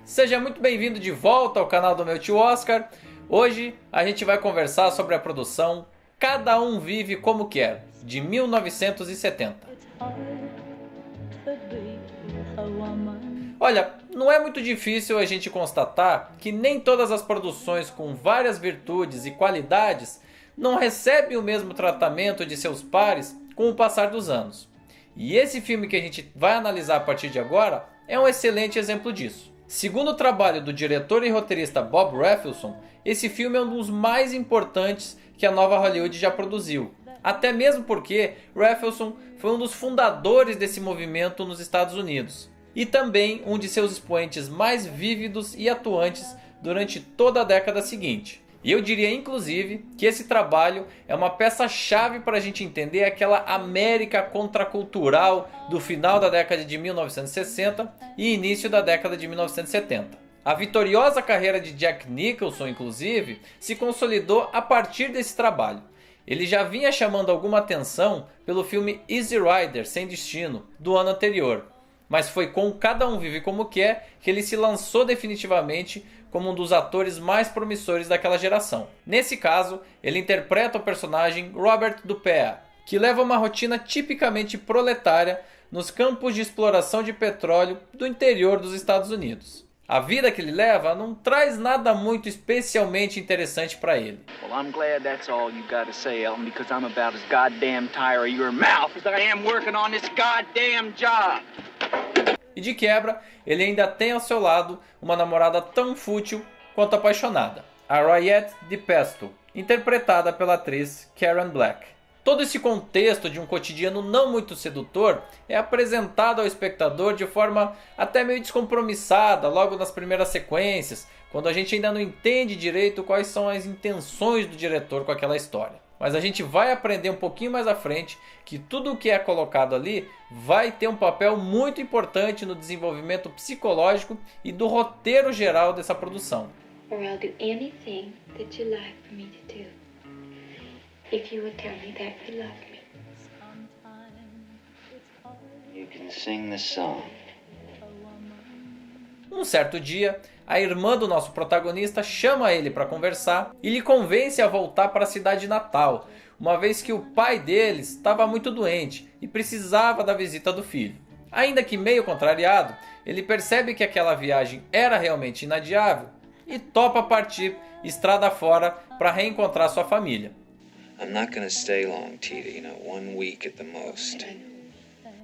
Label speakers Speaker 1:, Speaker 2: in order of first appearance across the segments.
Speaker 1: Seja muito bem-vindo de volta ao canal do meu tio Oscar. Hoje a gente vai conversar sobre a produção Cada Um Vive Como Quer, de 1970. Olha, não é muito difícil a gente constatar que nem todas as produções com várias virtudes e qualidades não recebem o mesmo tratamento de seus pares com o passar dos anos. E esse filme que a gente vai analisar a partir de agora é um excelente exemplo disso. Segundo o trabalho do diretor e roteirista Bob Rafelson, esse filme é um dos mais importantes que a nova Hollywood já produziu. Até mesmo porque Rafelson foi um dos fundadores desse movimento nos Estados Unidos. E também um de seus expoentes mais vívidos e atuantes durante toda a década seguinte. E eu diria inclusive que esse trabalho é uma peça-chave para a gente entender aquela América contracultural do final da década de 1960 e início da década de 1970. A vitoriosa carreira de Jack Nicholson, inclusive, se consolidou a partir desse trabalho. Ele já vinha chamando alguma atenção pelo filme Easy Rider, Sem Destino, do ano anterior. Mas foi com Cada Um Vive Como Quer que ele se lançou definitivamente como um dos atores mais promissores daquela geração. Nesse caso, ele interpreta o personagem Robert Dupea, que leva uma rotina tipicamente proletária nos campos de exploração de petróleo do interior dos Estados Unidos. A vida que ele leva não traz nada muito especialmente interessante para ele.
Speaker 2: Well, I'm glad that's all you got to say, Elton, because I'm about as goddamn tired of your mouth as I am working on this goddamn job.
Speaker 1: E de quebra, ele ainda tem ao seu lado uma namorada tão fútil quanto apaixonada, a Rayette DePesto, interpretada pela atriz Karen Black. Todo esse contexto de um cotidiano não muito sedutor é apresentado ao espectador de forma até meio descompromissada logo nas primeiras sequências, quando a gente ainda não entende direito quais são as intenções do diretor com aquela história. Mas a gente vai aprender um pouquinho mais à frente que tudo o que é colocado ali vai ter um papel muito importante no desenvolvimento psicológico e do roteiro geral dessa produção.
Speaker 3: Or I'll do anything that you like for me to do. If you would tell me that you love me.
Speaker 4: You can sing the song.
Speaker 1: Um certo dia, a irmã do nosso protagonista chama ele para conversar e lhe convence a voltar para a cidade natal, uma vez que o pai deles estava muito doente e precisava da visita do filho. Ainda que meio contrariado, ele percebe que aquela viagem era realmente inadiável e topa partir estrada fora para reencontrar sua família.
Speaker 4: I'm not gonna stay long, Tita, 1 week at the most.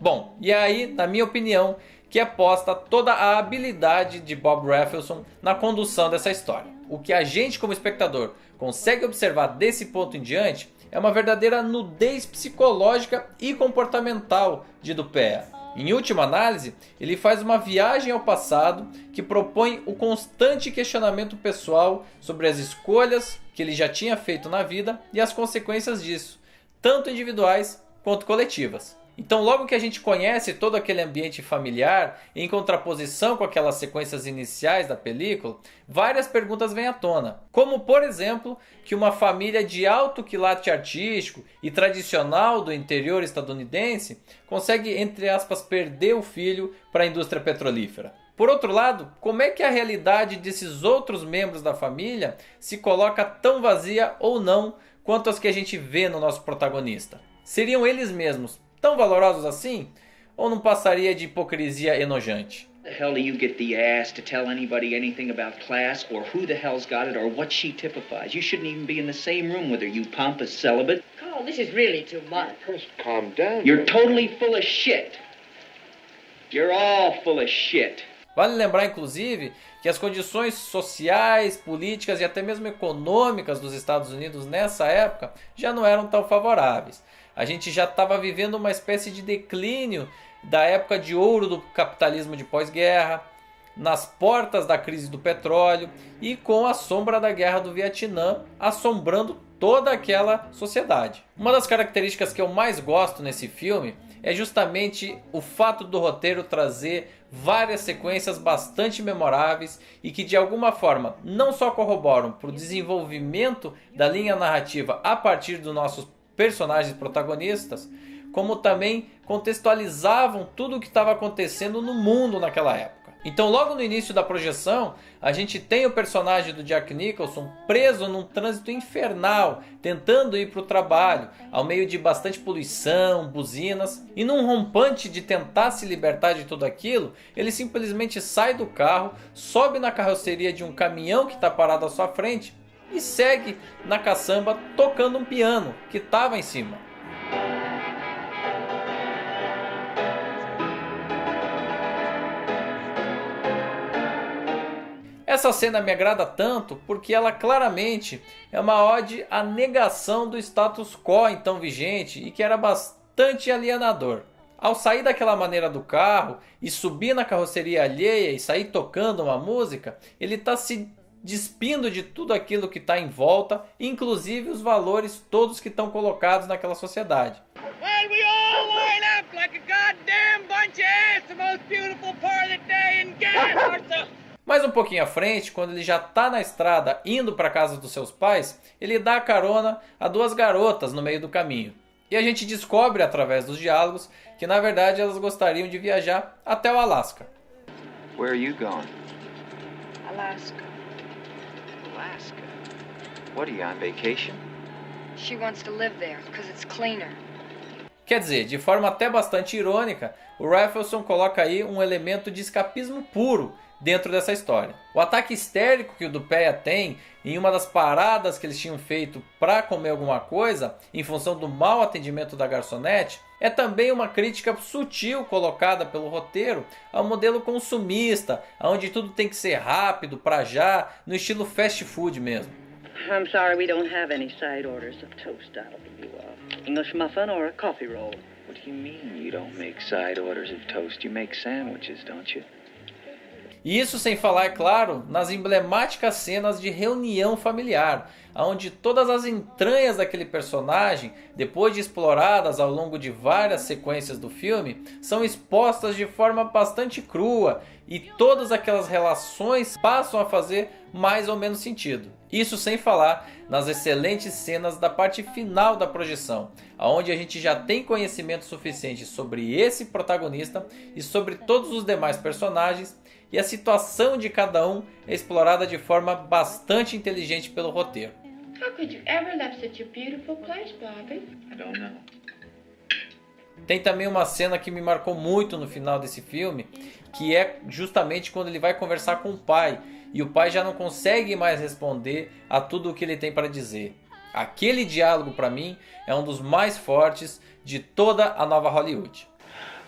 Speaker 1: Bom, e aí, na minha opinião, que é posta toda a habilidade de Bob Rafelson na condução dessa história. O que a gente como espectador consegue observar desse ponto em diante é uma verdadeira nudez psicológica e comportamental de Dupea. Em última análise, ele faz uma viagem ao passado que propõe o constante questionamento pessoal sobre as escolhas que ele já tinha feito na vida e as consequências disso, tanto individuais quanto coletivas. Então, logo que a gente conhece todo aquele ambiente familiar, em contraposição com aquelas sequências iniciais da película, várias perguntas vêm à tona. Como, por exemplo, que uma família de alto quilate artístico e tradicional do interior estadunidense consegue, entre aspas, perder o filho para a indústria petrolífera. Por outro lado, como é que a realidade desses outros membros da família se coloca tão vazia ou não quanto as que a gente vê no nosso protagonista? Seriam eles mesmos tão valorosos assim? Ou não passaria de hipocrisia enojante?
Speaker 2: The hell do you get the ass to tell anybody anything about class or who the hell's got it or what she typifies? You shouldn't even be in the same room with her, you pompous celibate.
Speaker 5: Carl, this is really too much.
Speaker 4: Just calm down.
Speaker 2: You're totally full of shit. You're all full of shit.
Speaker 1: Vale lembrar, inclusive, que as condições sociais, políticas e até mesmo econômicas dos Estados Unidos nessa época já não eram tão favoráveis. A gente já estava vivendo uma espécie de declínio da época de ouro do capitalismo de pós-guerra, nas portas da crise do petróleo e com a sombra da guerra do Vietnã assombrando toda aquela sociedade. Uma das características que eu mais gosto nesse filme é justamente o fato do roteiro trazer várias sequências bastante memoráveis e que de alguma forma não só corroboram para o desenvolvimento da linha narrativa a partir dos nossos personagens protagonistas, como também contextualizavam tudo o que estava acontecendo no mundo naquela época. Então logo no início da projeção, a gente tem o personagem do Jack Nicholson preso num trânsito infernal, tentando ir para o trabalho, ao meio de bastante poluição, buzinas, e num rompante de tentar se libertar de tudo aquilo, ele simplesmente sai do carro, sobe na carroceria de um caminhão que está parado à sua frente e segue na caçamba tocando um piano que estava em cima. Essa cena me agrada tanto porque ela claramente é uma ode à negação do status quo então vigente e que era bastante alienador. Ao sair daquela maneira do carro e subir na carroceria alheia e sair tocando uma música, ele está se despindo de tudo aquilo que está em volta, inclusive os valores todos que estão colocados naquela sociedade.
Speaker 6: Well, we all line up like a goddamn bunch of ass, the most beautiful part of the day in gas.
Speaker 1: Mais um pouquinho à frente, quando ele já está na estrada indo para a casa dos seus pais, ele dá carona a duas garotas no meio do caminho. E a gente descobre através dos diálogos que na verdade elas gostariam de viajar até o Alasca.
Speaker 4: Where are you going?
Speaker 7: Alaska.
Speaker 4: Alaska. What, are you on vacation?
Speaker 7: She wants to live there because it's cleaner.
Speaker 1: Quer dizer, de forma até bastante irônica, o Rafelson coloca aí um elemento de escapismo puro dentro dessa história. O ataque histérico que o Dupeia tem em uma das paradas que eles tinham feito para comer alguma coisa, em função do mau atendimento da garçonete, é também uma crítica sutil colocada pelo roteiro ao modelo consumista, onde tudo tem que ser rápido, para já, no estilo fast food mesmo.
Speaker 5: I'm sorry we don't have any side orders of toast. That'll be English muffin or a coffee roll.
Speaker 4: What do you mean you don't make side orders of toast? You make sandwiches, don't you?
Speaker 1: E isso sem falar, é claro, nas emblemáticas cenas de reunião familiar, onde todas as entranhas daquele personagem, depois de exploradas ao longo de várias sequências do filme, são expostas de forma bastante crua e todas aquelas relações passam a fazer mais ou menos sentido. Isso sem falar nas excelentes cenas da parte final da projeção, onde a gente já tem conhecimento suficiente sobre esse protagonista e sobre todos os demais personagens, e a situação de cada um é explorada de forma bastante inteligente pelo roteiro.
Speaker 3: How could you ever love such a beautiful place, Bobby?
Speaker 4: I don't know.
Speaker 1: Tem também uma cena que me marcou muito no final desse filme, que é justamente quando ele vai conversar com o pai, e o pai já não consegue mais responder a tudo o que ele tem para dizer. Aquele diálogo, para mim, é um dos mais fortes de toda a nova Hollywood.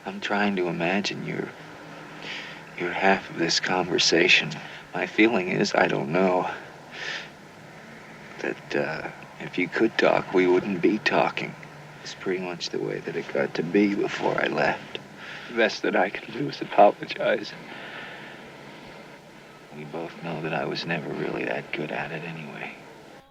Speaker 4: I'm trying to imagine you're half of this conversation. My feeling is, I don't know, that if you could talk, we wouldn't be talking. It's pretty much the way that it got to be before I left. The best that I can do is apologize. We both know that I was never really that good at it anyway.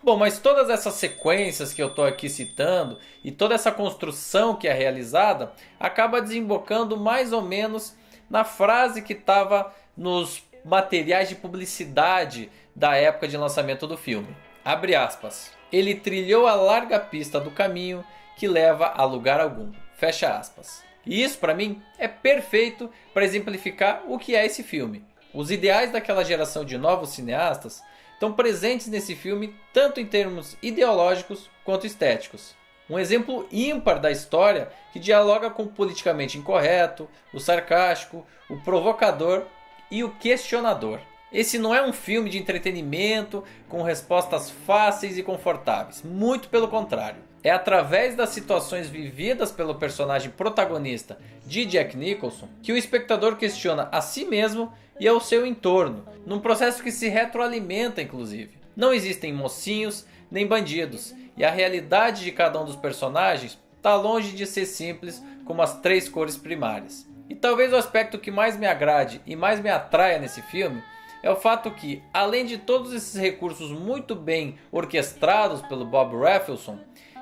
Speaker 1: Bom, mas todas essas sequências que eu estou aqui citando e toda essa construção que é realizada acaba desembocando mais ou menos na frase que estava nos materiais de publicidade da época de lançamento do filme. Abre aspas. Ele trilhou a larga pista do caminho que leva a lugar algum. Fecha aspas. E isso, para mim, é perfeito para exemplificar o que é esse filme. Os ideais daquela geração de novos cineastas estão presentes nesse filme tanto em termos ideológicos quanto estéticos. Um exemplo ímpar da história que dialoga com o politicamente incorreto, o sarcástico, o provocador e o questionador. Esse não é um filme de entretenimento com respostas fáceis e confortáveis, muito pelo contrário. É através das situações vividas pelo personagem protagonista de Jack Nicholson que o espectador questiona a si mesmo e ao seu entorno, num processo que se retroalimenta inclusive. Não existem mocinhos nem bandidos, e a realidade de cada um dos personagens está longe de ser simples como as três cores primárias. E talvez o aspecto que mais me agrade e mais me atraia nesse filme é o fato que, além de todos esses recursos muito bem orquestrados pelo Bob Rafelson,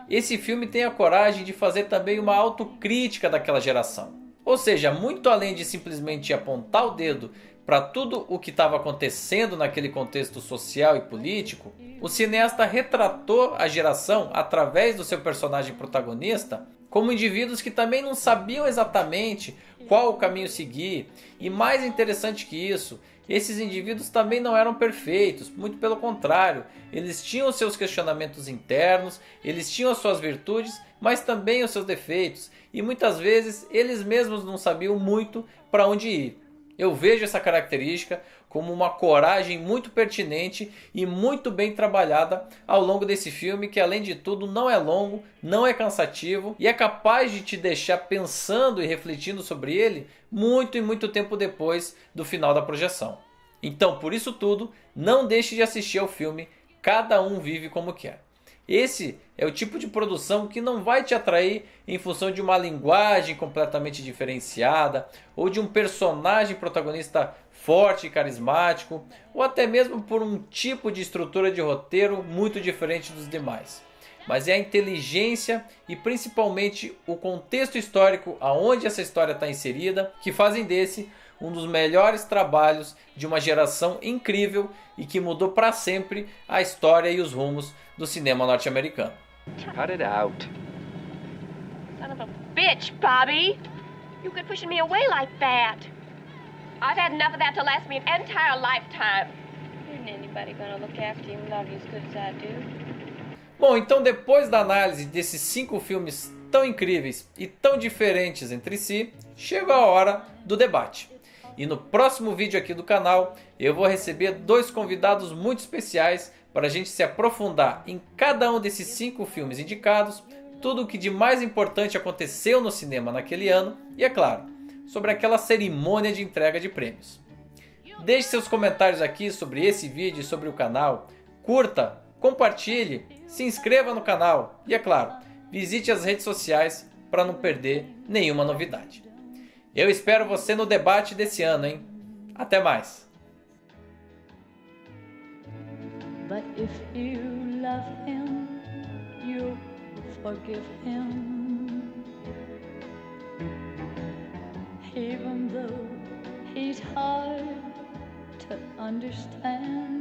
Speaker 1: esse filme tem a coragem de fazer também uma autocrítica daquela geração. Ou seja, muito além de simplesmente apontar o dedo para tudo o que estava acontecendo naquele contexto social e político, o cineasta retratou a geração através do seu personagem protagonista como indivíduos que também não sabiam exatamente qual o caminho seguir, e mais interessante que isso, esses indivíduos também não eram perfeitos, muito pelo contrário, eles tinham seus questionamentos internos, eles tinham as suas virtudes, mas também os seus defeitos, e muitas vezes eles mesmos não sabiam muito para onde ir. Eu vejo essa característica como uma coragem muito pertinente e muito bem trabalhada ao longo desse filme, que além de tudo não é longo, não é cansativo e é capaz de te deixar pensando e refletindo sobre ele muito e muito tempo depois do final da projeção. Então, por isso tudo, não deixe de assistir ao filme Cada Um Vive Como Quer. Esse é o tipo de produção que não vai te atrair em função de uma linguagem completamente diferenciada ou de um personagem protagonista forte e carismático, ou até mesmo por um tipo de estrutura de roteiro muito diferente dos demais. Mas é a inteligência e principalmente o contexto histórico aonde essa história está inserida que fazem desse um dos melhores trabalhos de uma geração incrível e que mudou para sempre a história e os rumos do cinema norte-americano.
Speaker 4: Cut it out.
Speaker 3: Son of a bitch, Bobby! You quit pushing me away like that. I've had enough of that to last me an entire lifetime. Isn't anybody gonna look after you and love you as good as I do?
Speaker 1: Bom, então depois da análise desses 5 filmes tão incríveis e tão diferentes entre si, chegou a hora do debate. E no próximo vídeo aqui do canal, eu vou receber 2 convidados muito especiais para a gente se aprofundar em cada um desses 5 filmes indicados, tudo o que de mais importante aconteceu no cinema naquele ano e, é claro, sobre aquela cerimônia de entrega de prêmios. Deixe seus comentários aqui sobre esse vídeo e sobre o canal, curta, compartilhe, se inscreva no canal e, é claro, visite as redes sociais para não perder nenhuma novidade. Eu espero você no debate desse ano, hein? Até mais!
Speaker 8: But if you love him, you'll forgive him. Even though he's hard to understand.